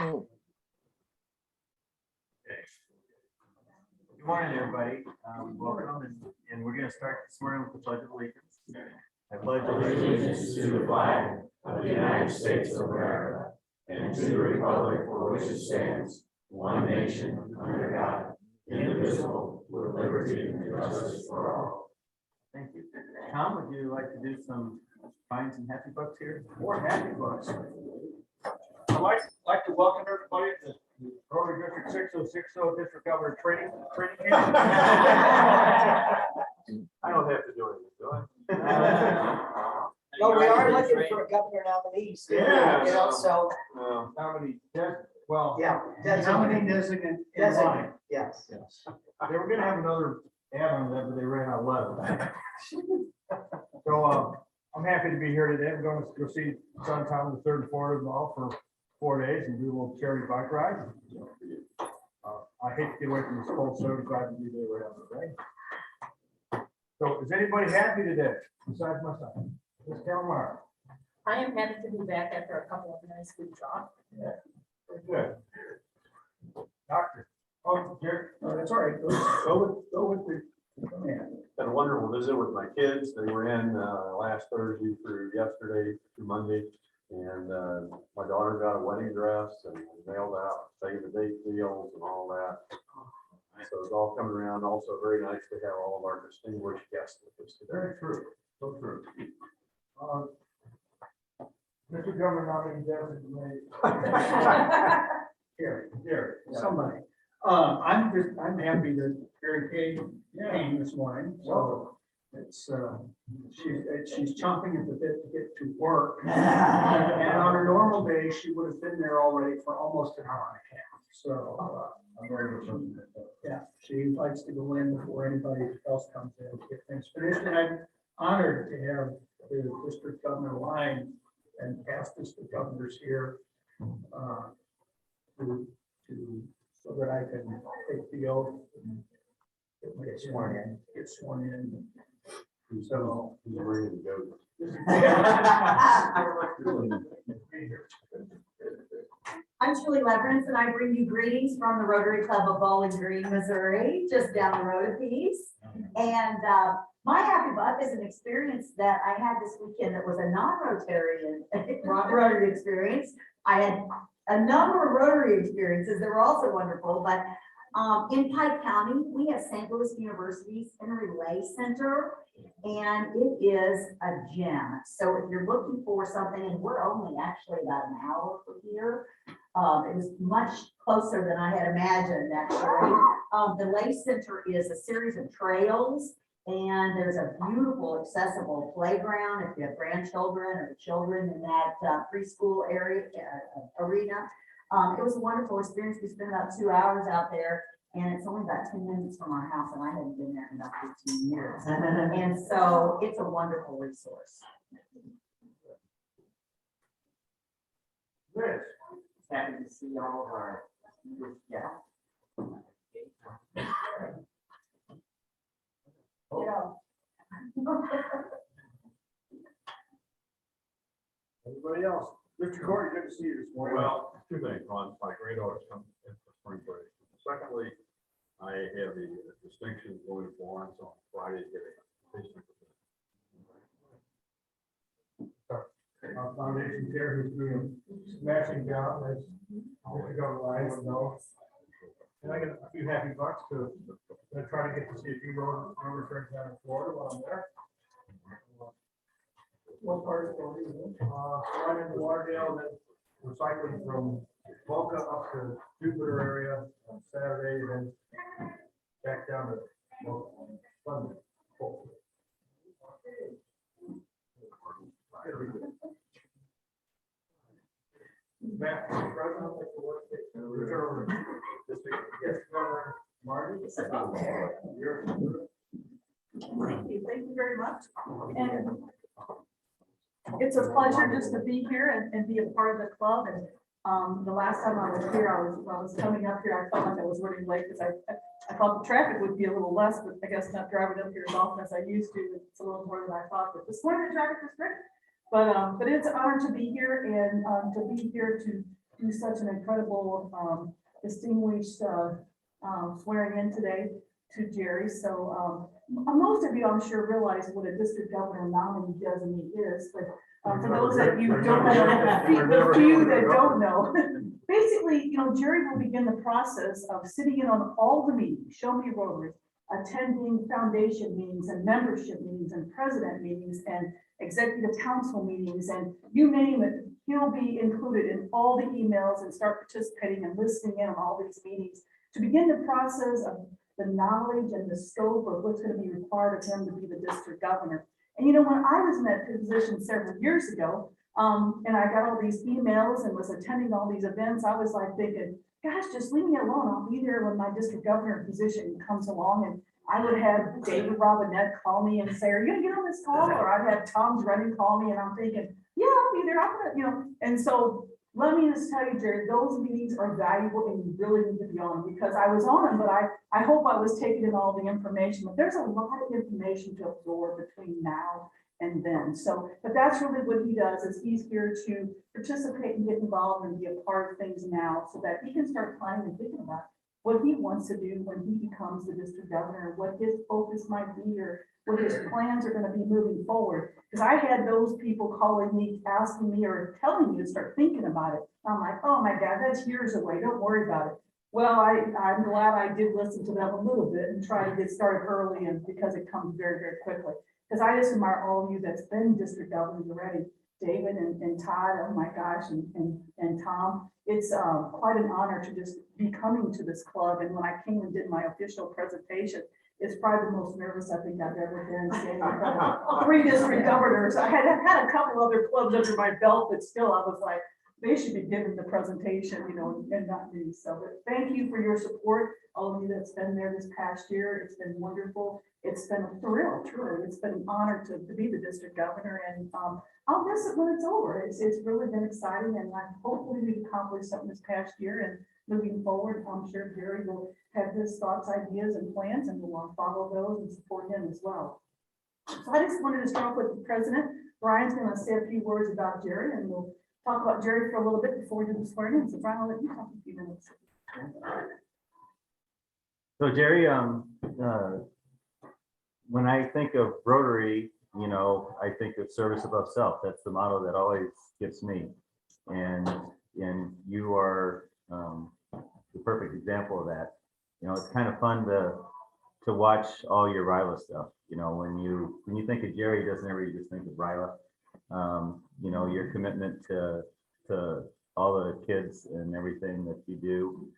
Good morning, everybody. Welcome, and we're going to start this morning with the Pledge of Allegiance. I pledge allegiance to the flag of the United States of America and to the republic for which it stands, one nation, under God, indivisible, with liberty and justice for all. Thank you. Tom, would you like to do some finds and happy books here? More happy books. I'd like to welcome everybody to the Rotary District 6060 District Governor Training Camp. I don't have to do anything, do I? No, we are looking for a governor nominee. Yeah. You know, so, Nominee, well, yeah. nominee designate in line. Yes. They were gonna have another ad on that, but they ran out of leather. So, I'm happy to be here today. I'm going to go see Son Tom the 3rd and 4th tomorrow for 4 days and do a little charity bike ride. I hate to get away from this cold 75 degree day we're having today. So is anybody happy today besides myself? Ms. Calamar? I am happy to be back after a couple of nice weeks off. Good. Doctor? Oh, Jerry, that's all right. Go with the man. Had a wonderful visit with my kids. They were in last Thursday through yesterday through Monday. And my daughter got a wedding dress and mailed out save the date deals and all that. So it's all coming around. Also very nice to have all of our distinguished guests with us today. Very true. So true. Mr. Governor, nominee Here, somebody. I'm happy that Gary came this morning, so it's, she's chomping at the bit to get to work. And on a normal day, she would have been there already for almost an hour and a half, so, I'm very good. Yeah, she likes to go in before anybody else comes in to get things finished, and I'm honored to have the district governor line and past district governors here, so that I can take the oath and get sworn in. So He's ready to go. I'm Julie Leverance, and I bring you greetings from the Rotary Club of Bowling Green, Missouri, just down the road a piece. And my happy buck is an experience that I had this weekend that was a non-Rotarian Rotary experience. I had a number of Rotary experiences that were also wonderful, but in Pike County, we have St. Louis University's Relay Center, and it is a gem. So if you're looking for something, and we're only actually about an hour from here, it was much closer than I had imagined, actually. The Lay Center is a series of trails, and there's a beautiful accessible playground if you have grandchildren or children in that preschool area arena. It was a wonderful experience. We spent about 2 hours out there, and it's only about 10 minutes from our house, and I haven't been there in about 15 years. And so it's a wonderful resource. Rich. Happy to see all of our, yeah. Everybody else? Mr. Gordon, good to see you this morning. Well, two things. One, my granddaughter's coming in for spring break. Secondly, I have the distinction of going to Florence on Friday, getting a tasting. Our foundation chair who's doing a smashing job, as Mr. Governor Lyons would know. And I got a few happy bucks to try to get to see a few road friends down in Florida while I'm there. What part of Florida? I'm in Lauderdale, then we're cycling from Boca up to Jupiter area on Saturday, and then back down to Sunday. Matt, President of the Work State, yes, Governor Marty. Thank you very much. And it's a pleasure just to be here and be a part of the club. And the last time I was here, I was coming up here, I felt like I was running late because I thought the traffic would be a little less, but I guess not driving up here as often as I used to. It's a little more than I thought, but this morning the traffic was great. But it's an honor to be here and to be here to do such an incredible, distinguished, swearing in today to Jerry. So, most of you, I'm sure, realize what a district governor nominee designee is, but for those that you don't know, the few that don't know, basically, Jerry will begin the process of sitting in on all the meetings, show me Rotary, attending foundation meetings and membership meetings and president meetings and executive council meetings, and you name it, he'll be included in all the emails and start participating and listening in on all these meetings to begin the process of the knowledge and the scope of what's going to be required of him to be the district governor. And when I was in that position several years ago, and I got all these emails and was attending all these events, I was like thinking, gosh, just leave me alone. I'll be there when my district governor position comes along. And I would have David Robinette call me and say, are you gonna get on this call? Or I'd have Tom Drennan call me and I'm thinking, yeah, I'll be there. I'm gonna, and so let me just tell you, Jerry, those meetings are valuable and you really need to be on them because I was on them, but I hope I was taking in all the information, but there's a lot of information to absorb between now and then. So, but that's really what he does is he's here to participate and get involved and be a part of things now so that he can start planning and thinking about what he wants to do when he becomes the district governor, what his focus might be or what his plans are going to be moving forward. Because I had those people calling me, asking me or telling me to start thinking about it. I'm like, oh my God, that's years away. Don't worry about it. Well, I'm glad I did listen to them a little bit and try to get started early and because it comes very, very quickly. Because I just admire all of you that's been district governors already, David and Todd, oh my gosh, and Tom. It's quite an honor to just be coming to this club. And when I came and did my official presentation, it's probably the most nervous I think I've ever been. Standing in front of 3 district governors. I had a couple other clubs under my belt, but still I was like, they should be giving the presentation, and not me. So, but thank you for your support, all of you that's been there this past year. It's been wonderful. It's been a thrill, truly. It's been an honor to be the district governor, and I'll miss it when it's over. It's really been exciting, and hopefully we've accomplished something this past year. And moving forward, I'm sure Jerry will have his thoughts, ideas, and plans, and we'll follow those and support him as well. So I just wanted to start with the president. Brian's going to say a few words about Jerry, and we'll talk about Jerry for a little bit before we do the swearing in. So Brian, I'll let you talk a few minutes. So Jerry, when I think of Rotary, I think of service above self. That's the motto that always gets me. And you are the perfect example of that. It's kind of fun to watch all your RILA stuff. When you think of Jerry, it doesn't ever just think of RILA. Your commitment to all the kids and everything that you do.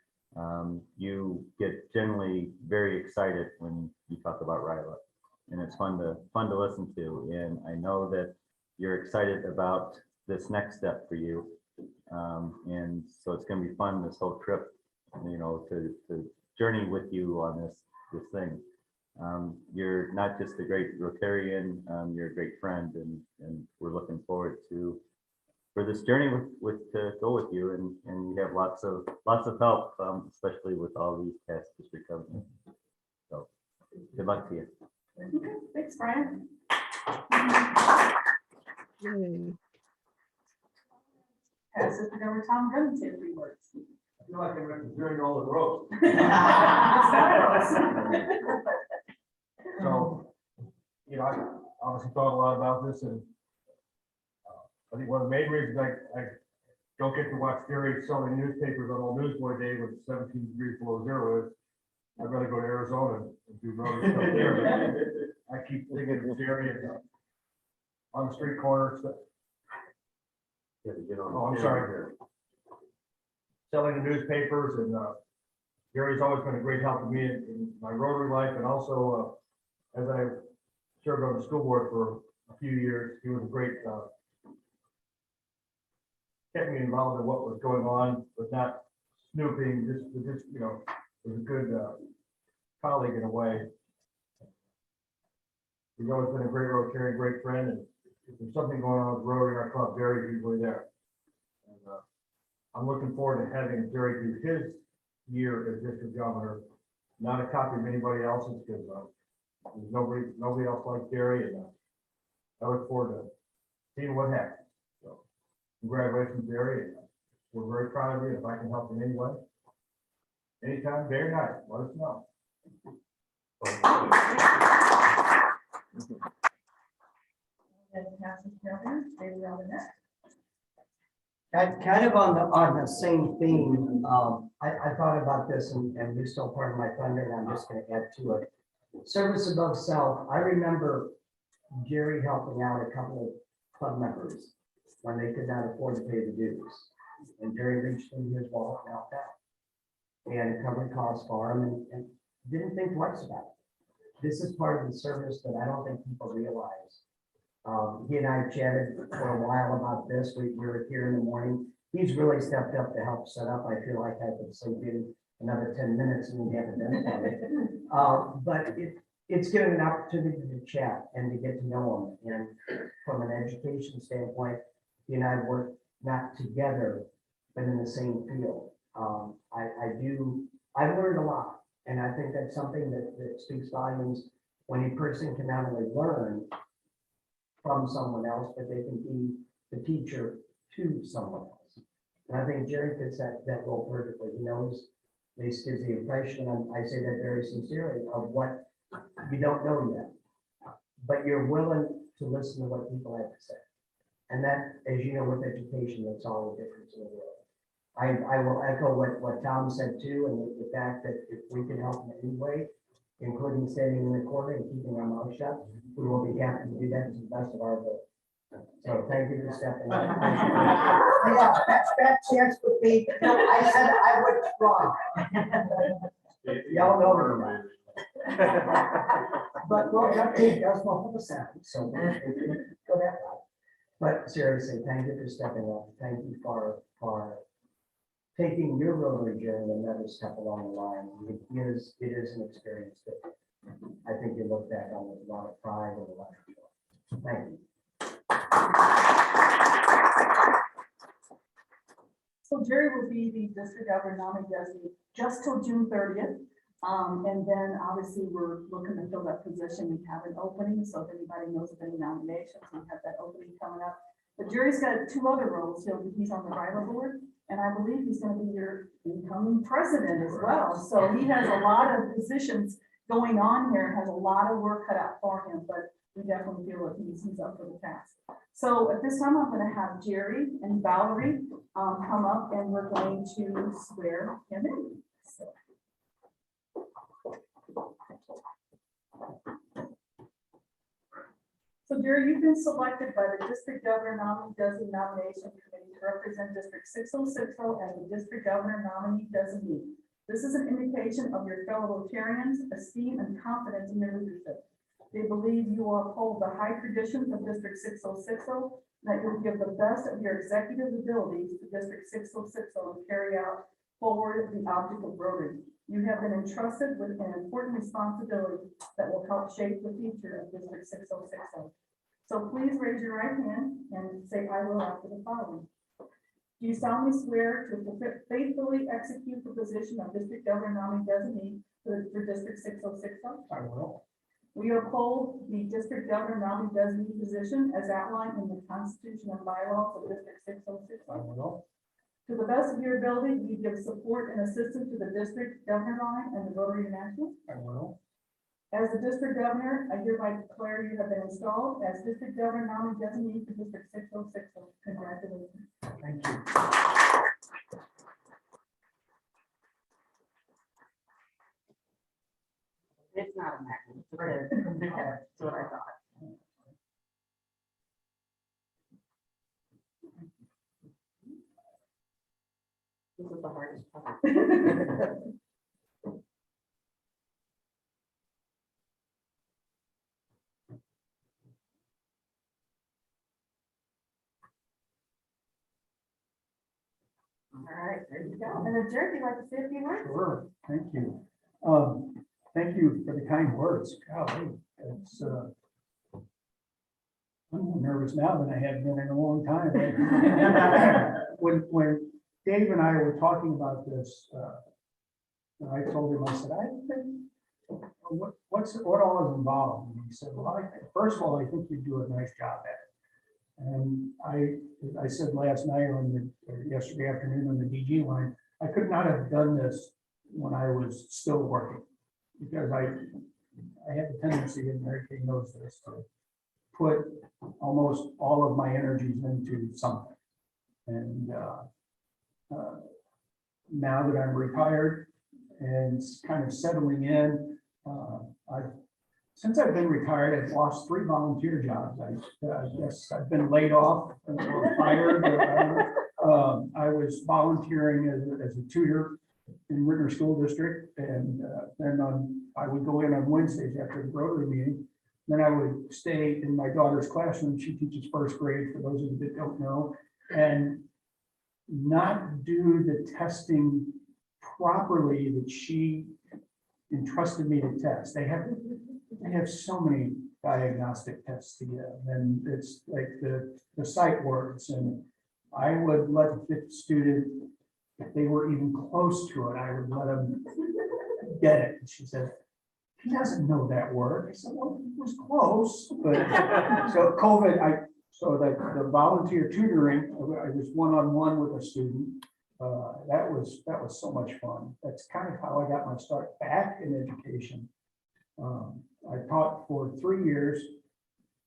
You get generally very excited when you talk about RILA, and it's fun to listen to. And I know that you're excited about this next step for you. And so it's going to be fun this whole trip, to journey with you on this thing. You're not just a great Rotarian, you're a great friend, and we're looking forward for this journey to go with you, and you have lots of help, especially with all these past district governors. So good luck to you. Okay, thanks, Brian. Yay. Assistant Governor Tom Drennan say 3 words. I feel like I'm representing all the roads. So, I obviously thought a lot about this, and I think one of the main reasons I don't get to watch Jerry selling newspapers on Old Newsboy Day with 17 degrees below zero is I'd rather go to Arizona and do road stuff there. But I keep thinking of Jerry on the street corner. Oh, I'm sorry, Jerry. Selling the newspapers, and Jerry's always been a great help to me in my Rotary life, and also as I served on the school board for a few years, he was a great, kept me involved in what was going on, but not snooping, just was a good colleague in a way. He's always been a great Rotarian, great friend, and if there's something going on with Rotary in our club, Jerry's usually there. And I'm looking forward to having Jerry do his year as district governor, not a copy of anybody else's, because there's nobody else like Jerry, and I look forward to seeing what happens. So congratulations, Jerry, and we're very proud of you. If I can help in any way, anytime, day or night, let us know. And passes Governor David Robinette. Kind of on the same theme, I thought about this and you stole part of my thunder and I'm just gonna add to it. Service above self, I remember Jerry helping out a couple of club members when they could not afford to pay the dues. And Jerry reached into his wallet and helped out. And covered costs for him and didn't think twice about it. This is part of the service that I don't think people realize. He and I chatted for a while about this. We were here in the morning. He's really stepped up to help set up. I feel like I could sleep in another 10 minutes and we haven't done it. But it's given an opportunity to chat and to get to know him. And from an education standpoint, he and I work not together, but in the same field. I've learned a lot. And I think that's something that speaks volumes when a person can not only learn from someone else, but they can be the teacher to someone else. And I think Jerry fits that role perfectly. He knows, at least gives the impression, and I say that very sincerely, of what you don't know yet, but you're willing to listen to what people have to say. And that, as you know, with education, that's all the difference in the world. I will echo what Tom said too, and the fact that if we can help in any way, including standing in the corner and keeping our mouth shut, we will be happy to do that to the best of our ability. So thank you for stepping up. Yeah, that chance would be, I said I would try. Y'all know her. But well, that does multiple the sound, so go that route. But seriously, thank you for stepping up. Thank you for taking your rotary journey another step along the line. It is an experience that I think you look back on with a lot of pride and a lot of joy. Thank you. So Jerry will be the district governor nominee designee just till June 30th. And then obviously we're looking to fill that position. We have an opening. So if anybody knows of any nominations, we have that opening coming up. But Jerry's got two other roles. He's on the RILA board, and I believe he's going to be your incoming president as well. So he has a lot of positions going on here, has a lot of work cut out for him, but we definitely feel that he's up for the task. So at this time, I'm going to have Jerry and Valerie come up, and we're going to swear him in. So Jerry, you've been selected by the District Governor Nominee Designee Nomination Committee to represent District 6060 as the District Governor Nominee Designee. This is an indication of your fellow Rotarians' esteem and confidence in your leadership. They believe you will uphold the high traditions of District 6060, that you'll give the best of your executive abilities to District 6060 and carry out forward the object of Rotary. You have been entrusted with an important responsibility that will help shape the future of District 6060. So please raise your right hand and say "I will" after the following. Do you solemnly swear to faithfully execute the position of District Governor Nominee Designee for District 6060? I will. Will you uphold the District Governor Nominee Designee position as outlined in the Constitution and bylaws of District 6060? I will. To the best of your ability, you give support and assistance to the District Governor line and the Rotary International? I will. As the District Governor, I hereby declare you have been installed as District Governor Nominee Designee for District 6060. Congratulations. Thank you. It's not a magnet. That's what I thought. This is the hardest part. All right, there you go. And then Jerry, you'd like to say a few words? Sure, thank you. Thank you for the kind words. Golly, it's, I'm more nervous now than I have been in a long time. When Dave and I were talking about this, I told him, I said, I think, what all is involved? And he said, well, first of all, I think you do a nice job at it. And I said last night or yesterday afternoon on the DG line, I could not have done this when I was still working. Because I have a tendency, and Mary Kay knows this, to put almost all of my energies into something. And now that I'm retired and kind of settling in, since I've been retired, I've lost 3 volunteer jobs. I guess I've been laid off or fired. I was volunteering as a tutor in Ritter School District, and then I would go in on Wednesdays after the Rotary meeting. Then I would stay in my daughter's classroom. She teaches first grade, for those of you that don't know, and not do the testing properly that she entrusted me to test. They have so many diagnostic tests to give, and it's like the sight words, and I would let the student, if they were even close to it, I would let them get it. And she said, he doesn't know that word. I said, well, it was close, but so COVID, so the volunteer tutoring, I was one-on-one with a student. That was so much fun. That's kind of how I got my start back in education. I taught for 3 years,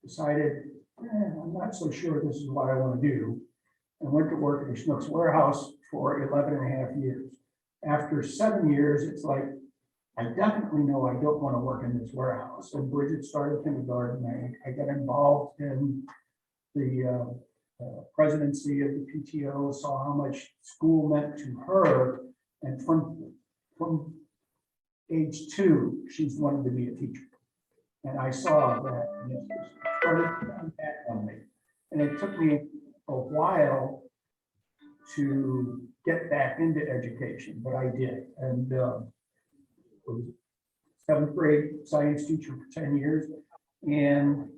decided, I'm not so sure this is what I want to do, and went to work at a Schnucks warehouse for 11 and a half years. After 7 years, it's like, I definitely know I don't want to work in this warehouse. And Bridget started kindergarten. I got involved in the presidency of the PTO, saw how much school meant to her. And from age 2, she's wanted to be a teacher. And I saw that, and it started to come back on me. And it took me a while to get back into education, but I did. And was 7th grade science teacher for 10 years. And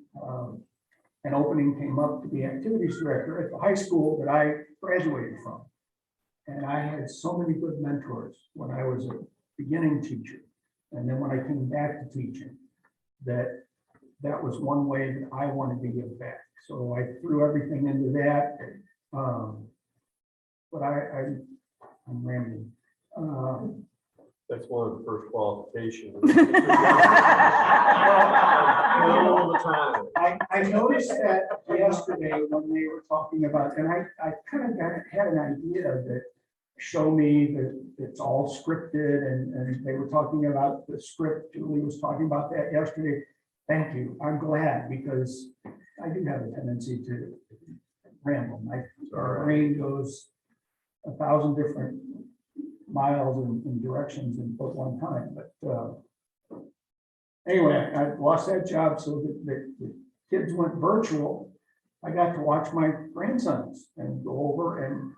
an opening came up to be activities director at the high school that I graduated from. And I had so many good mentors when I was a beginning teacher. And then when I came back to teaching, that was one way that I wanted to give back. So I threw everything into that. But I'm rambling. That's one of the first qualifications. I noticed that yesterday when they were talking about, and I kind of had an idea that show me that it's all scripted, and they were talking about the script. Julie was talking about that yesterday. Thank you. I'm glad, because I do have a tendency to ramble. My brain goes 1,000 different miles in directions in but one time. But anyway, I lost that job, so the kids went virtual. I got to watch my grandsons and go over and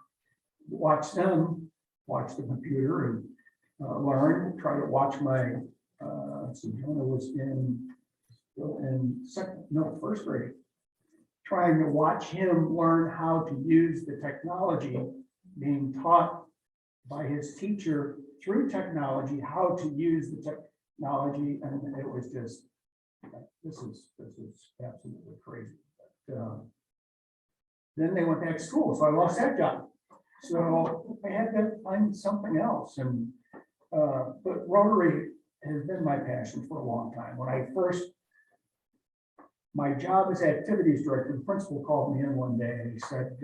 watch them watch the computer and learn. Try to watch my so Jonah was in first grade. Trying to watch him learn how to use the technology, being taught by his teacher through technology, how to use the technology. And it was just, this is absolutely crazy. But, then they went back to school, so I lost that job. So I had to find something else. And but Rotary has been my passion for a long time. When I first, my job as activities director, the principal called me in one day and he said,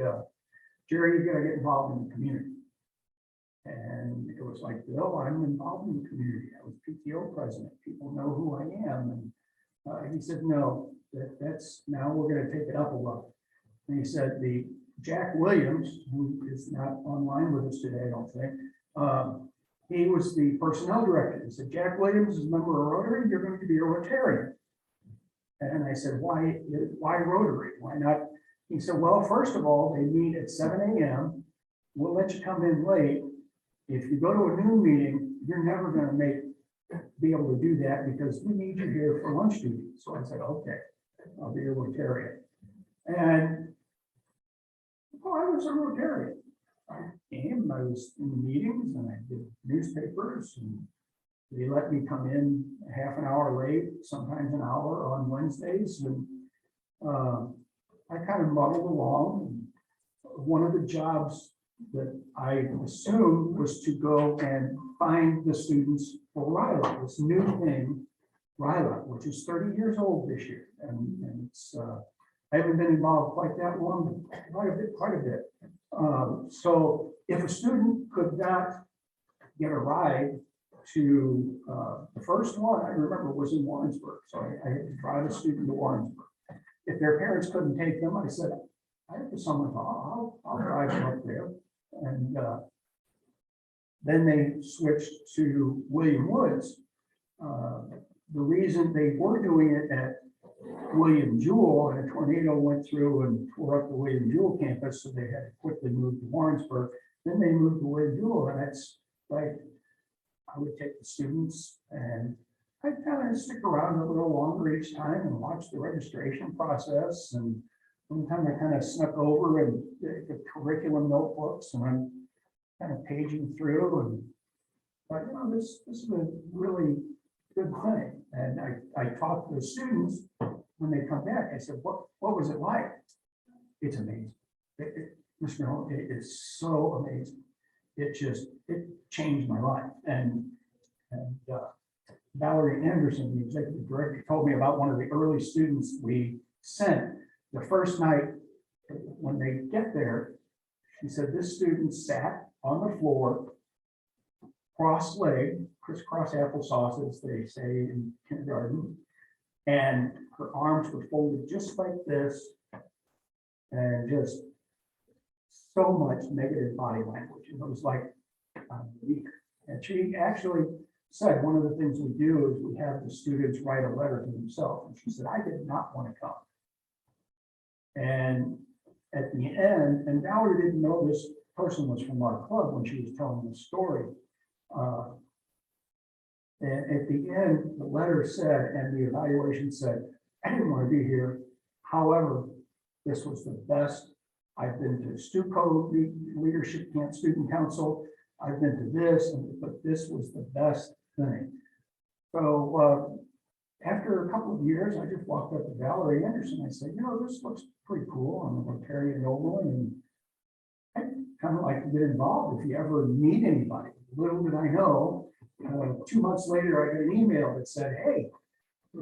Jerry, you gotta get involved in the community. And it was like, Bill, I'm involved in the community. I was PTO president. People know who I am. And he said, no, that's now we're going to take it up a level. And he said, the Jack Williams, who is not online with us today, I don't think, he was the personnel director. He said, Jack Williams is a member of Rotary. You're going to be a Rotarian. And I said, why Rotary? Why not? He said, well, first of all, they meet at 7 a.m. We'll let you come in late. If you go to a noon meeting, you're never going to be able to do that because we need you here for lunch duty. So I said, okay, I'll be a Rotarian. And I was a Rotarian. I came, I was in the meetings and I did newspapers, and they let me come in half an hour late, sometimes an hour on Wednesdays. And I kind of muddled along. One of the jobs that I assumed was to go and find the students for RILA, this new thing, RILA, which is 30 years old this year. And it's, I haven't been involved quite that long, quite a bit. So if a student could not get a ride to, the first one I remember was in Warrensburg. So I had to drive a student to Warrensburg. If their parents couldn't take them, I said, I have to someone, I'll drive them up there. And then they switched to William Woods. The reason they were doing it at William Jewell, and a tornado went through and tore up the William Jewell campus, so they had to quickly move to Warrensburg. Then they moved to William Jewell, and that's like, I would take the students and I'd kind of stick around a little longer each time and watch the registration process. And sometimes I kind of snuck over and the curriculum notebooks, and I'm kind of paging through, and but you know, this is a really good thing. And I talked to the students when they come back. I said, what was it like? It's amazing. Mr. Nolen, it is so amazing. It changed my life. And Valerie Anderson, the executive director, told me about one of the early students we sent. The first night when they get there, she said this student sat on the floor, cross-legged, crisscross applesauce, as they say in kindergarten, and her arms were folded just like this, and just so much negative body language. And it was like, weak. And she actually said, one of the things we do is we have the students write a letter to themselves. And she said, I did not want to come. And at the end, and Valerie didn't know this person was from our club when she was telling the story. And at the end, the letter said, and the evaluation said, I didn't want to be here. However, this was the best. I've been to STUCO Leadership Camp Student Council. I've been to this, but this was the best thing. So after a couple of years, I just walked up to Valerie Anderson. I said, you know, this looks pretty cool. I'm a Rotarian Nolen, and I'd kind of like to get involved if you ever need anybody. Little did I know, 2 months later, I got an email that said, hey,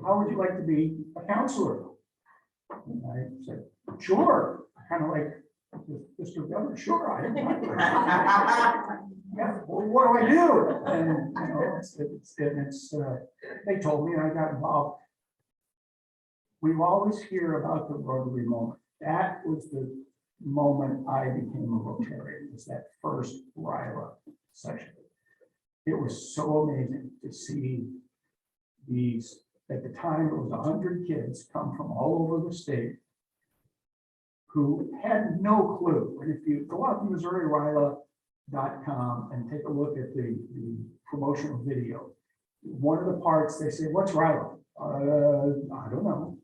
how would you like to be a counselor? And I said, sure. Kind of like, Mr. Governor, sure. Yeah, well, what do I do? And you know, they told me, and I got involved. We always hear about the Rotary moment. That was the moment I became a Rotarian, was that first RILA session. It was so amazing to see these, at the time, it was 100 kids come from all over the state who had no clue. And if you go out to MissouriRILA.com and take a look at the promotional video, one of the parts they say, what's RILA? I don't know.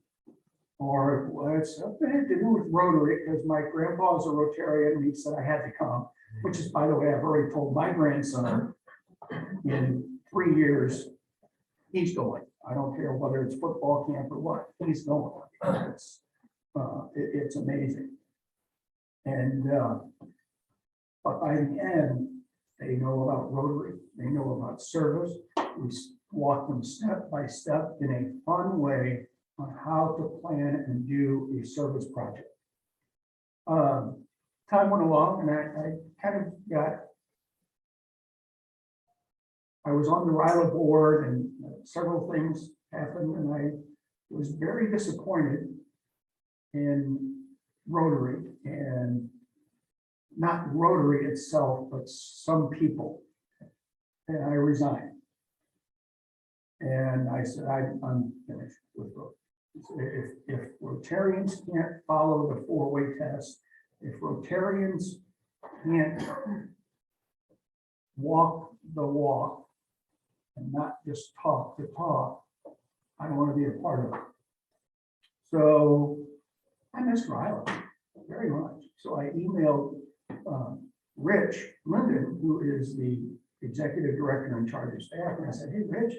Or well, it's something to do with Rotary, because my grandpa's a Rotarian and he said I had to come, which is, by the way, I've already told my grandson in 3 years, he's going. I don't care whether it's football camp or what, he's going. It's amazing. And but by the end, they know about Rotary, they know about service. We walk them step by step in a fun way on how to plan and do a service project. Time went along, and I kind of got, I was on the RILA board, and several things happened, and I was very disappointed in Rotary, and not Rotary itself, but some people. And I resigned. And I said, I'm finished with Rotary. If Rotarians can't follow the 4-way test, if Rotarians can't walk the walk and not just talk the talk, I don't want to be a part of it. So I missed RILA very much. So I emailed Rich Linden, who is the executive director in charge of staff, and I said, hey, Rich,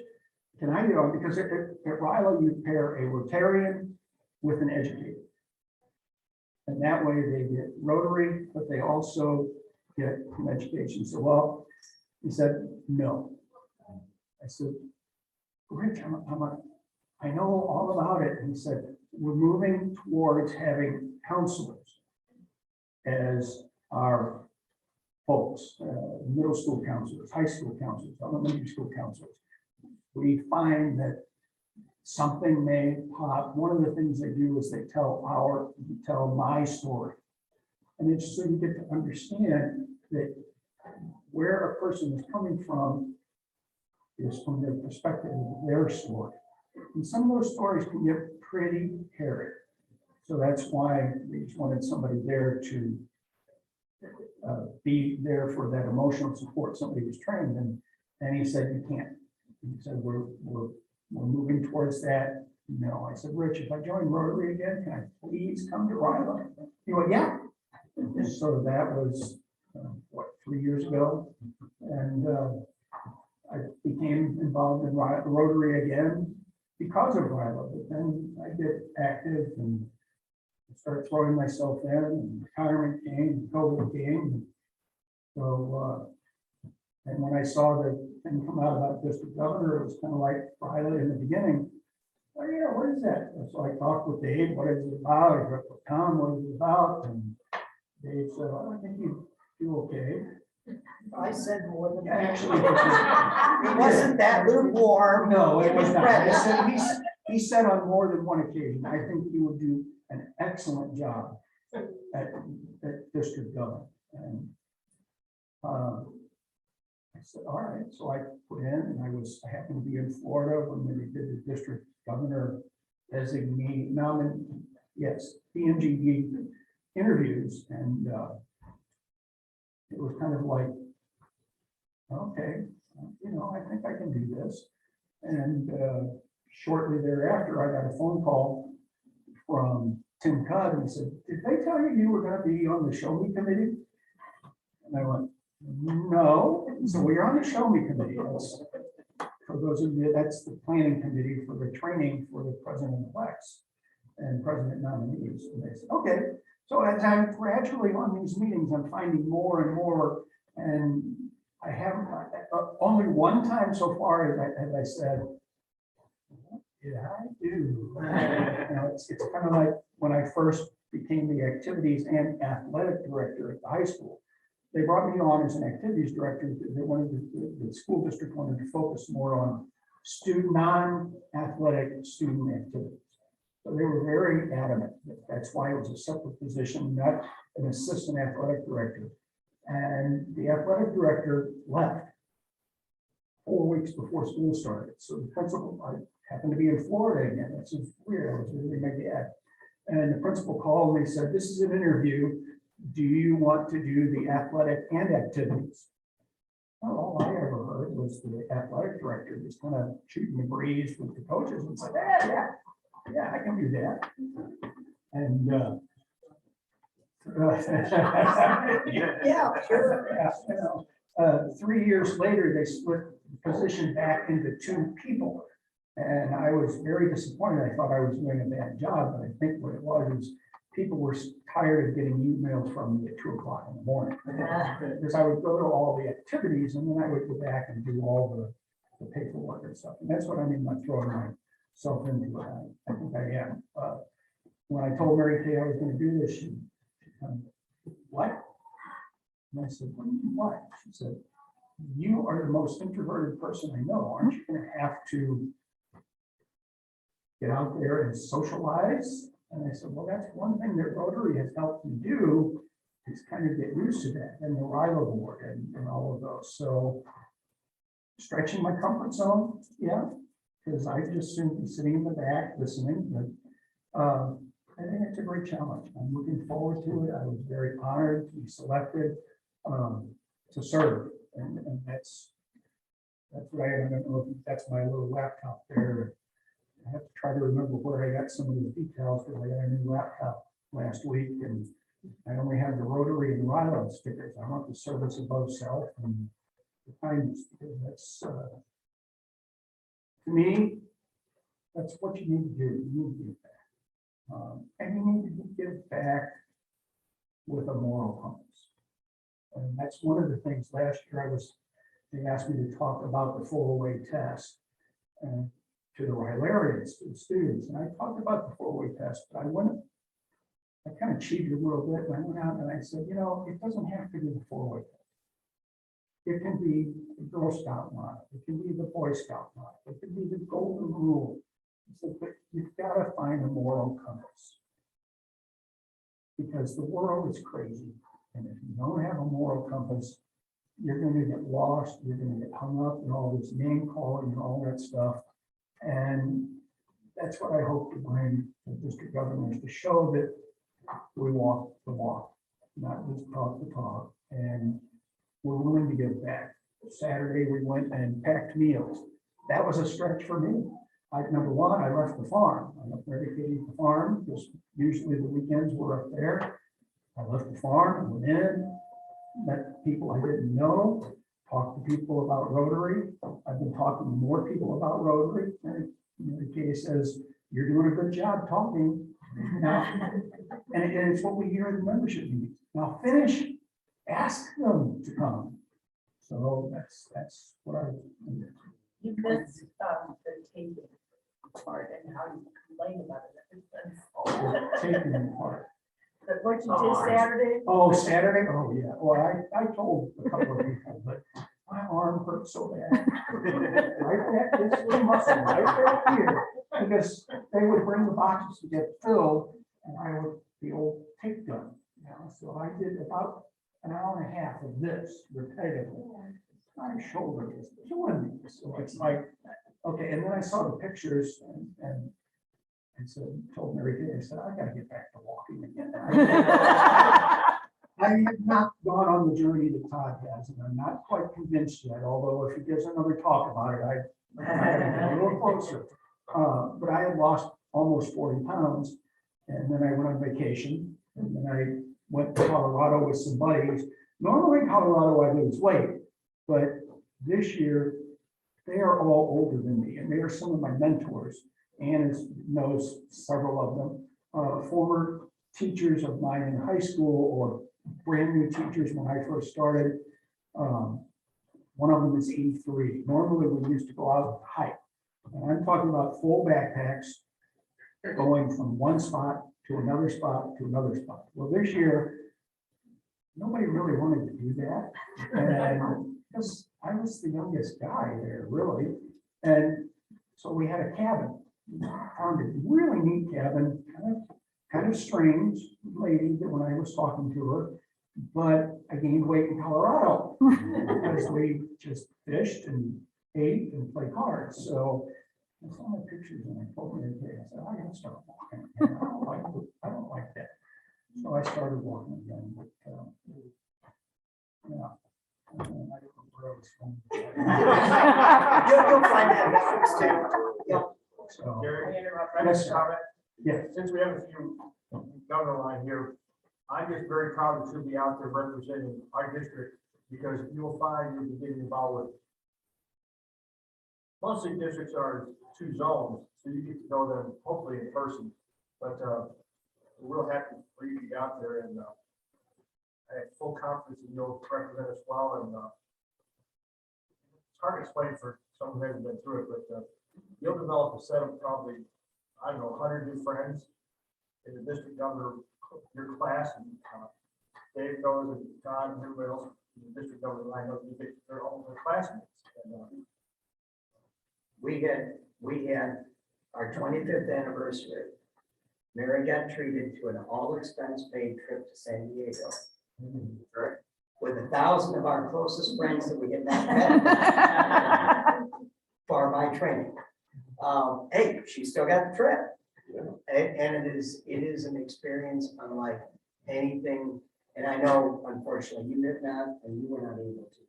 can I get on? Because at RILA, you pair a Rotarian with an educator. And that way they get Rotary, but they also get an education. So, well, he said, no. I said, Rich, I know all about it. And he said, we're moving towards having counselors as our folks, middle school counselors, high school counselors, elementary school counselors. We find that something may pop. One of the things they do is they tell my story. And it's so you get to understand that where a person is coming from is from their perspective of their story. And some of those stories can get pretty hairy. So that's why we just wanted somebody there to be there for that emotional support. Somebody was trained, and he said, you can't. He said, we're moving towards that. No, I said, Rich, if I join Rotary again, can I please come to Ryla? He went, yeah. So that was, 3 years ago. And I became involved in Rotary again because of Ryla. But then I get active and started throwing myself in, and retirement came, COVID came. So, and when I saw the thing come out about district governor, it was kind of like Ryla in the beginning. Oh yeah, what is that? And so I talked with Dave, what is it about? I talked with Tom, what is it about? And Dave said, oh, I think you do okay. I said more than that. Actually, It wasn't that lukewarm. no, it was not. Right. He said on more than one occasion, I think you would do an excellent job at district government. And I said, all right. So I put in, and I happened to be in Florida when they did the district governor designee DGND interviews, and it was kind of like, okay, I think I can do this. And shortly thereafter, I got a phone call from Tim Cudd, and he said, did they tell you you were going to be on the Show Me Committee? And I went, no. So we're on the Show Me Committee. For those of you, that's the planning committee for the training for the president-elects and president nominees. And they said, okay. So as I'm gradually on these meetings, I'm finding more and more, and I haven't, only one time so far, as I said, what did I do? It's kind of like when I first became the activities and athletic director at the high school. They brought me on as an activities director because they wanted the school district wanted to focus more on non-athletic student activities. So they were very adamant. That's why it was a separate position, not an assistant athletic director. And the athletic director left 4 weeks before school started. So the principal, I happened to be in Florida again. That's weird. I was really my dad. And the principal called me and said, this is an interview. Do you want to do the athletic and activities? Well, all I ever heard was the athletic director just kind of shooting the breeze with the coaches and said, yeah, I can do that. And Yeah, sure. yeah, 3 years later, they split the position back into 2 people. And I was very disappointed. I thought I was doing a bad job, but I think what it was is people were tired of getting emails from me at 2 o'clock in the morning. Because I would go to all the activities and then I would go back and do all the paperwork and stuff. And that's what I mean by throwing myself into it. I think I am. When I told Mary Kay I was going to do this, she what? And I said, what do you mean what? She said, you are the most introverted person I know. Aren't you going to have to get out there and socialize? And I said, well, that's one thing that Rotary has helped me do is kind of get used to that, and the rival board and all of those. So stretching my comfort zone, yeah, because I just soon be sitting in the back listening. But I think it's a great challenge. I'm looking forward to it. I was very honored to be selected to serve, and that's right. I don't know if that's my little laptop there. I have to try to remember where I got some of the details, but I got a new laptop last week, and I only have the Rotary and Ryla stickers. I want the service above self and the kindness, because that's to me, that's what you need to do. You need to give back, and you need to give back with a moral compass. And that's one of the things last year they asked me to talk about the full-away test and to the Rylarians, to the students. And I talked about the full-away test, but I kind of cheated a little bit. And I went out and I said, it doesn't have to be the full-away test. It can be the Girl Scout model. It can be the Boy Scout model. It can be the Golden Rule. So, but you've got to find a moral compass because the world is crazy. And if you don't have a moral compass, you're going to get lost. You're going to get hung up in all this name calling and all that stuff. And that's what I hope to bring to district governors, to show that we walk the walk, not just talk the talk. And we're willing to give back. Saturday, we went and packed meals. That was a stretch for me. Number one, I left the farm. I left Mary Katie at the farm, because usually the weekends were up there. I left the farm, went in, met people I didn't know, talked to people about Rotary. I've been talking to more people about Rotary. And Mary Katie says, you're doing a good job talking. Now, and it's what we hear in the membership meetings. Now finish, ask them to come. So that's what I. You missed the taping part and how you complained about it. Taking part. But what you did Saturday? Oh, Saturday? Oh, yeah. Well, I told a couple of people, but my arm hurt so bad. Right there, this little muscle right there here. Because they would bring the boxes to get filled, and I would, the old tape gun. So I did about an hour and a half of this repetitively. My shoulder is killing me. So it's like, okay. And then I saw the pictures and so told Mary Kay, I said, I gotta get back to walking again. I have not gone on the journey that Todd has, and I'm not quite convinced yet, although if he gives another talk about it, I gotta get a little closer. But I had lost almost 40 pounds, and then I went on vacation, and then I went to Colorado with some buddies. Normally in Colorado, I lose weight, but this year, they are all older than me, and they are some of my mentors. Ann knows several of them, former teachers of mine in high school or brand new teachers when I first started. One of them is 83. Normally, we used to go out and hike. And I'm talking about full backpacks going from one spot to another spot to another spot. Well, this year, nobody really wanted to do that. And because I was the youngest guy there, really. And so we had a cabin. Found a really neat cabin, kind of strange lady that when I was talking to her, but I gained weight in Colorado because we just fished and ate and played cards. So I saw my pictures and I told her, I said, I gotta start walking again. I don't like that. So I started walking again. But, yeah. I don't know where I was from. You'll find that. So, Gary, yes, comment. yeah. Since we have a few down the line here, I'm just very proud that you'll be out there representing our district, because you will find you'll be getting involved with. Most of the districts are 2 zones, so you get to know them hopefully in person. But we're real happy for you to be out there, and I have full confidence that you'll represent us well. And it's hard to explain for someone who hasn't been through it, but you'll develop a set of probably, I don't know, 100 new friends in the district governor, your class, and Dave knows, and Todd and everybody else in the district governor, I know they're all their classmates. And, We had our 25th anniversary. Mary got treated to an all-expense paid trip to San Diego. With 1,000 of our closest friends that we had not met for my training. Hey, she still got the trip. And it is an experience unlike anything. And I know, unfortunately, you did not, and you were not able to.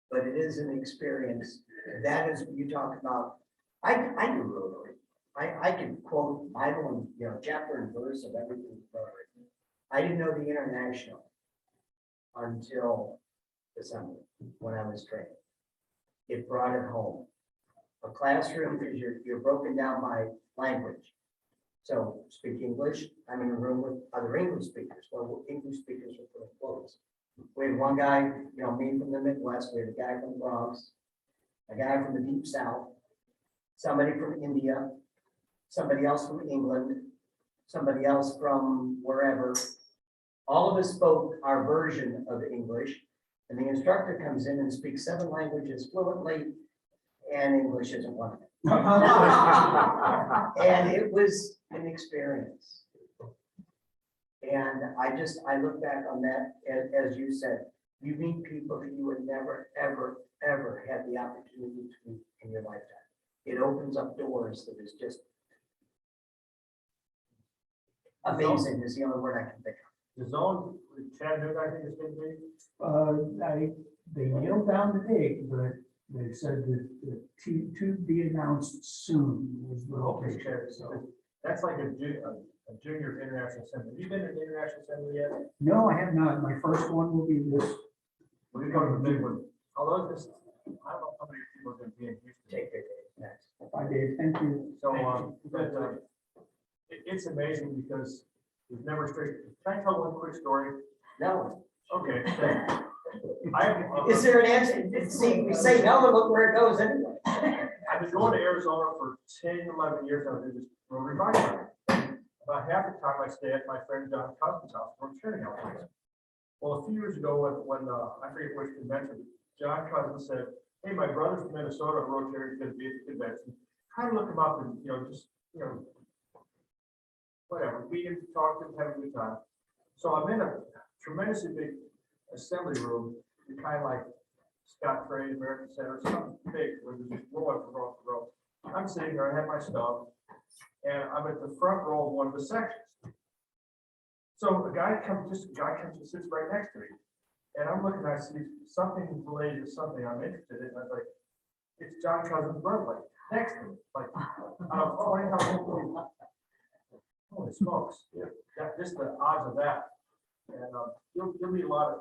But it is an experience. That is what you talk about. I do Rotary. I can quote Bible and chapter and verse of everything. I didn't know the international until December when I was training. It brought it home. A classroom, because you're broken down by language. So speak English. I'm in a room with other English speakers. Well, English speakers are putting clothes. We had one guy, you know, me from the Midwest, we had a guy from the Bronx, a guy from the Deep South, somebody from India, somebody else from England, somebody else from wherever. All of us spoke our version of English, and the instructor comes in and speaks 7 languages fluently, and English isn't one of them. And it was an experience. And I look back on that, as you said, you meet people that you would never, ever, ever have the opportunity to meet in your lifetime. It opens up doors that is just amazing is the only word I can think of. The zone, Chattanooga, I think it's gonna be. They nailed down the date, but they said that to be announced soon was the Okay, location. So, that's like a junior international assembly. Have you been to the international assembly yet? no, I have not. My first one will be this. When you go to the big one, although this, I don't know how many people are gonna be in Houston. Take their day. Next. Bye, Dave. Thank you. So, but, it's amazing because we've never straight, can I tell one quick story? No. Okay. Is there an answer? See, we say no, and look where it goes anyway. I've been going to Arizona for 10, 11 years now, to do this Rotary bike ride. About half the time I stay at my friend John Cousins' house, from sharing out place. Well, a few years ago, when I forget which convention, John Cousins said, hey, my brother's from Minnesota, Rotary is gonna be at the convention. Try to look him up and, just, whatever, meet him, talk to him, have a good time. So I'm in a tremendously big assembly room, kind of like Scott Trade, American Center, something big, where there's just row after row after row. I'm sitting there, I have my stuff, and I'm at the front row of one of the sections. So a guy comes and sits right next to me. And I'm looking, I see something related to something I'm interested in. I was like, it's John Cousins' birthday, next to me, like, out of 20 how holy smokes, just the odds of that. And you'll meet a lot of,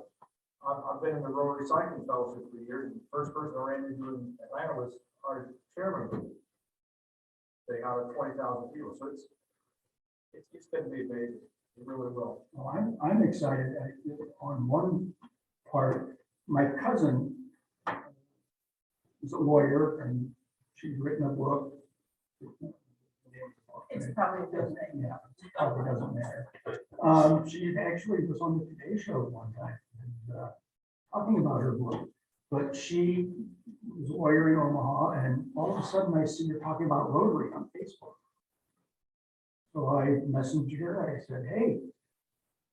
I've been in the Rotary Cycling Fellowship for years, and the first person I ran into in Atlanta was our chairman. They out of 20,000 people, so it's going to be amazing. It really will. Well, I'm excited. On one part, my cousin is a lawyer and she's written a book. It's probably a good thing. Yeah, probably doesn't matter. She actually was on the Today Show one time, and, talking about her book, but she was a lawyer in Omaha, and all of a sudden I see her talking about Rotary on Facebook. So I messaged her, I said, hey,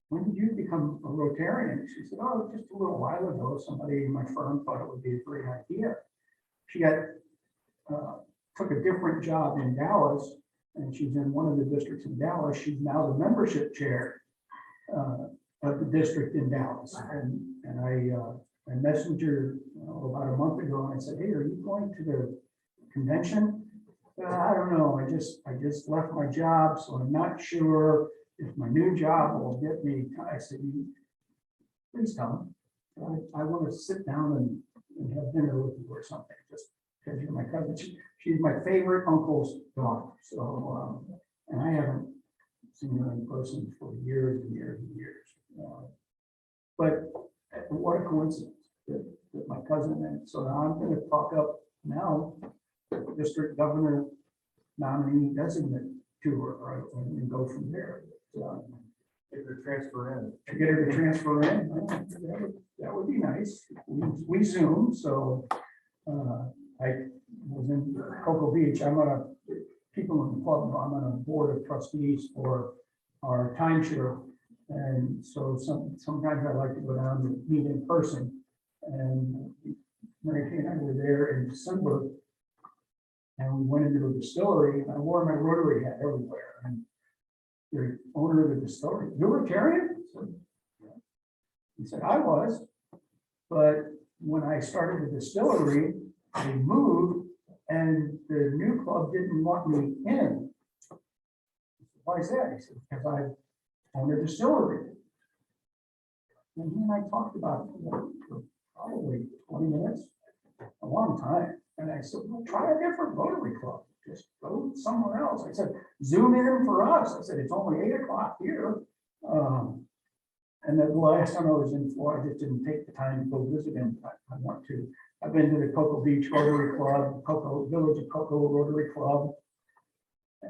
when did you become a Rotarian? She said, oh, just a little while ago, somebody in my firm thought it would be a great idea. She took a different job in Dallas, and she's in one of the districts in Dallas. She's now the membership chair of the district in Dallas. And I messaged her about a month ago, and I said, hey, are you going to the convention? I don't know. I just left my job, so I'm not sure if my new job will get me. I said, please tell me. I want to sit down and have dinner with you or something, just because you're my cousin. She's my favorite uncle's daughter. So, and I haven't seen her in person for years and years and years. But what a coincidence that my cousin, and so now I'm going to talk up now district governor nominee designate to her, right, and go from there. If they're transfer in. To get her to transfer in, that would be nice. We Zoom, so I was in Cocoa Beach. I'm on people in the club, I'm on a board of trustees for our timeshare. And so sometimes I like to go down and meet in person. And Mary Kay and I were there in December. And we went into a distillery, and I wore my Rotary hat everywhere. And the owner of the distillery, you're Rotarian? He said, I was. But when I started the distillery, I moved, and the new club didn't want me in. Why is that? He said, because I own a distillery. And he and I talked about it for probably 20 minutes, a long time. And I said, well, try a different Rotary Club, just go somewhere else. I said, zoom in for us. I said, it's only 8 o'clock here. And then the last time I was in Florida, I just didn't take the time to go visit him. I want to. I've been to the Cocoa Beach Rotary Club, Cocoa Village of Cocoa Rotary Club.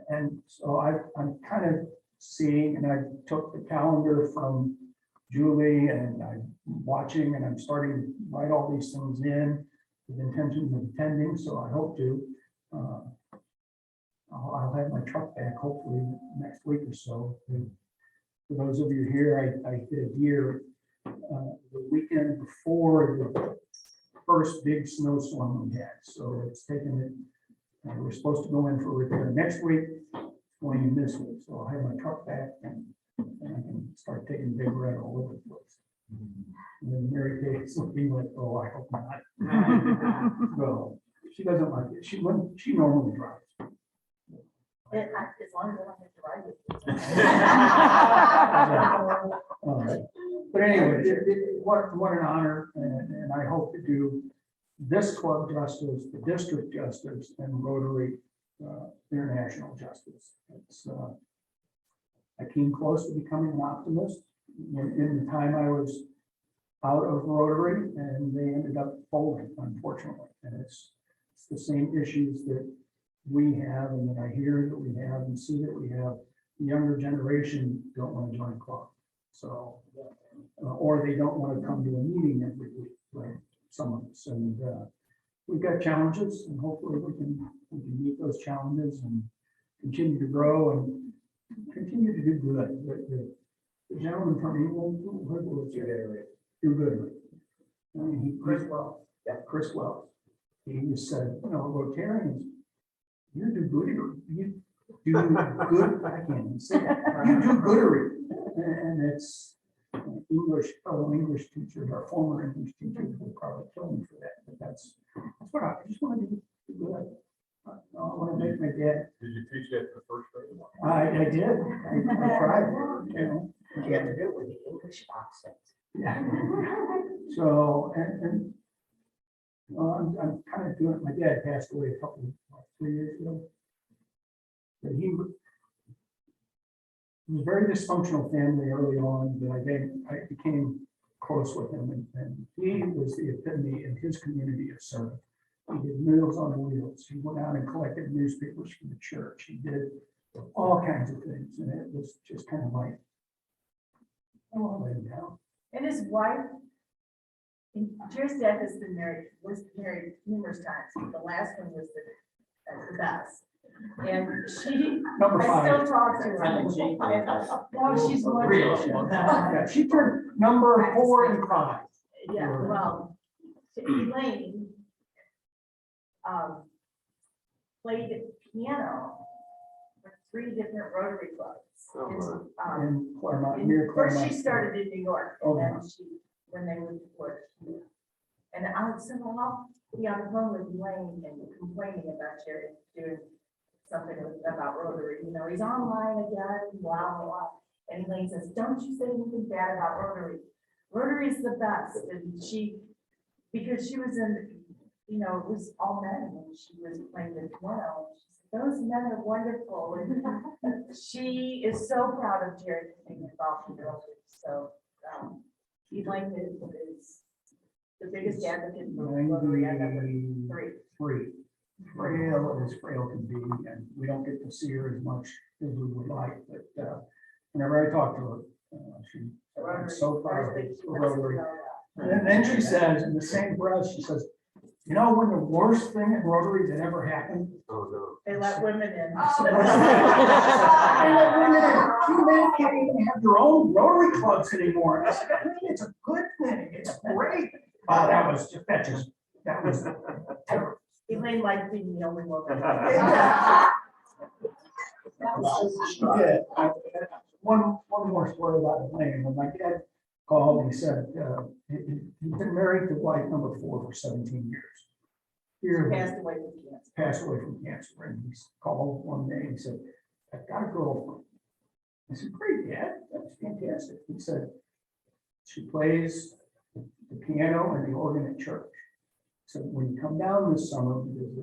And so I'm kind of seeing, and I took the calendar from Julie and I'm watching and I'm starting to write all these things in with intentions of attending. So I hope to. I'll have my truck back hopefully next week or so. For those of you here, I did a year the weekend before the first big snowstorm we had. So it's taken it. We're supposed to go in for repair next week, going in this week. So I'll have my truck back and I can start taking Big Red all over the place. And then Mary Kate's looking like, oh, I hope not. Well, she doesn't like it. She normally drives. As long as I don't have to ride it. But anyway, what an honor, and I hope to do this club justice, the district justice, and Rotary international justice. It's I came close to becoming an optimist in the time I was out of Rotary, and they ended up folding, unfortunately. And it's the same issues that we have, and that I hear that we have, and see that we have. The younger generation don't want to join a club, so or they don't want to come to a meeting every week, like some of us. And we've got challenges, and hopefully we can meet those challenges and continue to grow and continue to do good. The gentleman from England, do good. I mean, Chris Wells. Yeah, Chris Wells. He just said, Rotarians, you do goodery. You do good. I can't even say that. You do goodery, and it's English. Fellow English teachers, our former English teachers, will probably kill me for that. But that's what I just want to do good. I want to make my dad. Did you teach that the first grade? I did. I tried. You have to do it with the English accent. Yeah. So, and I'm kind of doing it. My dad passed away a couple, 3 years ago. But he was a very dysfunctional family early on, but I became close with him, and he was the epitome in his community of service. He did Meals on Wheels. He went out and collected newspapers from the church. He did all kinds of things, and it was just kind of like, oh, I'll lay him down. And his wife, Jerry's dad was married numerous times. The last one was the best. And she, Number I 5. still talk to her. No, she's wonderful. Yeah, she turned number 4 and 5. Yeah, well, Elaine played piano for 3 different Rotary clubs. In Claremont, near First, Claremont. she started in New York, Oh, and then when they moved to Florida. And I said, well, I'll be on the phone with Elaine and complaining about Jerry doing something about Rotary. He's online again, blah, blah, blah. And Elaine says, don't you say anything bad about Rotary. Rotary is the best. And because she was in, it was all men when she was playing the piano. Those men are wonderful. And she is so proud of Jerry being involved in Rotary. So Elaine is the biggest advocate for Rotary I've ever. 3. Frail as frail can be, and we don't get to see her as much as we would like, but whenever I talk to her, I'm so proud of Rotary. And then she says, in the same breath, she says, when the worst thing at Rotary that ever happened? Oh, no. They let women in. They let women in. You men can't even have your own Rotary clubs anymore. I said, it's a good thing. It's great. Oh, that was terrible. Elaine liked being the only woman. She did. One more story about Elaine. When my dad called, he said he'd been married to wife number 4 for 17 years. Here, passed away from cancer. And he called one day and he said, I've got a girlfriend. I said, great, Dad. That's fantastic. He said, she plays the piano and the organ at church. So when you come down this summer, because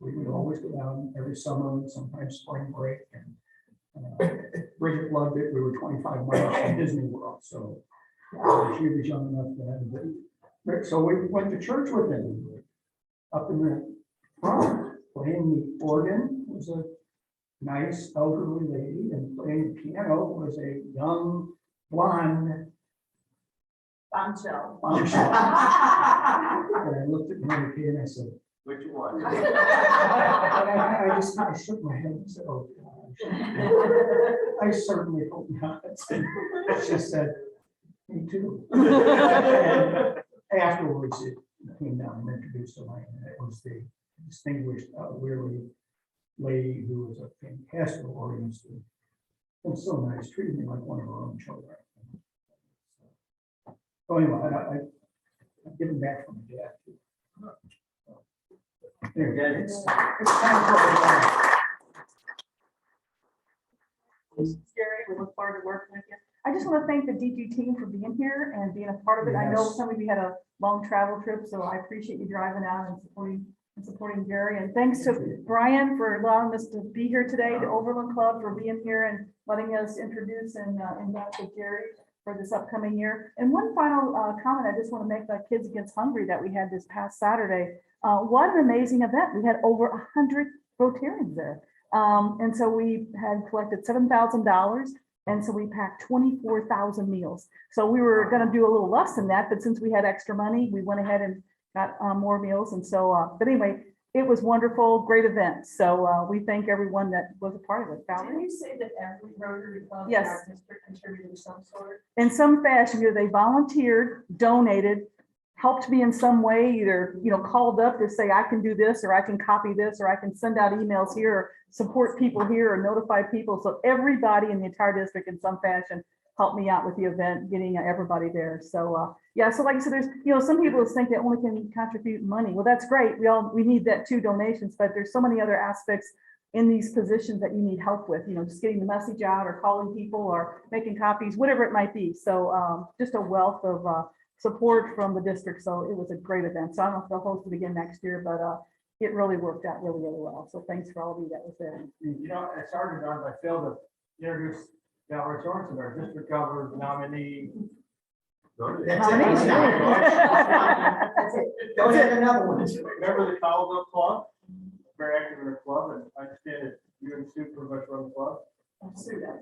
we would always go down every summer and sometimes spring break. And Bridget loved it. We were 25 miles from Disney World, so she was young enough then. So we went to church with him up in the front, playing the organ was a nice elderly lady, and playing the piano was a young blonde Bombshell. bombshell. And I looked at Mary Kay and I said, Which one? I shook my head and said, oh, gosh. I certainly hope not. She said, me too. And afterwards, it came down and introduced her, and it was the distinguished, really lady who was a fantastic organist. And so nice, treated me like one of her own children. So anyway, I'm giving back from my dad too. There, it's time for Jerry, we look forward to working with you. I just want to thank the DG team for being here and being a part of it. I know Yes. some of you had a long travel trip, so I appreciate you driving out and supporting Jerry. And thanks to Brian for allowing us to be here today, the Overland Club for being here and letting us introduce and invite Jerry for this upcoming year. And one final comment I just want to make about Kids Against Hungry that we had this past Saturday. What an amazing event. We had over 100 Rotarians there. And so we had collected $7,000. And so we packed 24,000 meals. So we were going to do a little less than that, but since we had extra money, we went ahead and got more meals. And so, but anyway, it was wonderful, great event. So we thank everyone that was a part of it. Can Valerie? you say that every Rotary Club in Yes. our district contributed some sort? In some fashion, either they volunteered, donated, helped me in some way, either, called up to say, I can do this, or I can copy this, or I can send out emails here, or support people here, or notify people. So everybody in the entire district in some fashion helped me out with the event, getting everybody there. So, yeah, so like I said, there's, some people think they only can contribute money. Well, that's great. We need that too, donations, but there's so many other aspects in these positions that you need help with, just getting the message out, or calling people, or making copies, whatever it might be. So just a wealth of support from the district. So it was a great event. So I don't know if they'll host it again next year, but it really worked out really, really well. So thanks for all of you that was there. As Sergeant Arms, I failed to introduce Valerie Sorensen, our district governor's nominee. That's it. Don't have another one. Remember the Caldwell Club? Very active in the club, and I understand that you and Sue pretty much run the club. Sue does.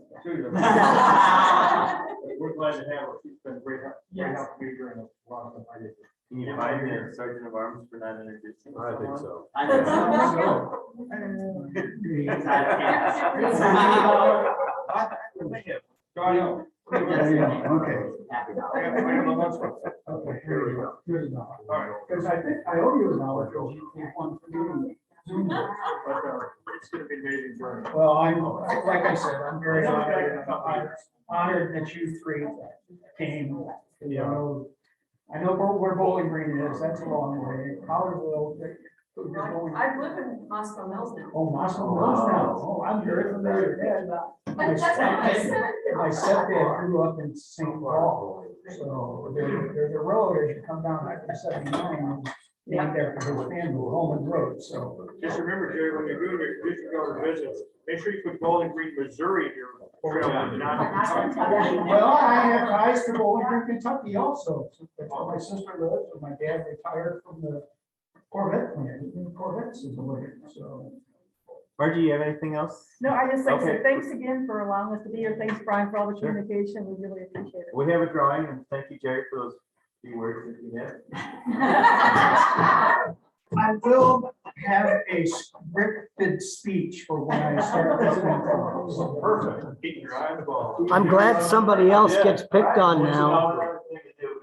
We're glad to have her. She's been great help to me during a lot of them I did. Can you find the Sergeant of Arms for not introducing? I think so. Okay. Okay, here we go. Here's an All right. because I think I owe you an hour because you can't want to do it. But it's gonna be amazing journey. Well, like I said, I'm very honored that you three came. I know where Bowling Green is, that's a long way. Colorado. I live in Moscow Mills now. Oh, Moscow Mills now. Oh, I'm very familiar with that. My stepdad grew up in St. Paul. So there's a road as you come down I-79, named after his family, Roman Road, so. Just remember, Jerry, when you're doing your district governor visits, make sure you put Bowling Green, Missouri in your program. Well, I have ties to Bowling Green, Kentucky also. That's where my sister lives, and my dad retired from the Corvette plant. Corvettes is away, so. Margie, you have anything else? No, I just like to say Okay. thanks again for allowing us to be here. Thanks, Brian, for all the communication. We really appreciate it. We have a drawing, and thank you, Jerry, for those few words that you had. I will have a scripted speech for when I start visiting. Perfect. Keep your eye on the ball. I'm glad somebody else gets picked on now.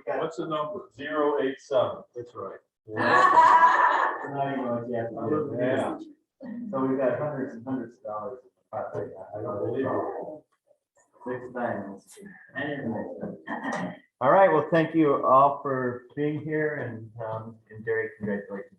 What's the number? 087. That's right. Yeah. So we've got hundreds and hundreds of dollars. I don't believe it. 6 times. All right, well, thank you all for being here, and Jerry, congratulations.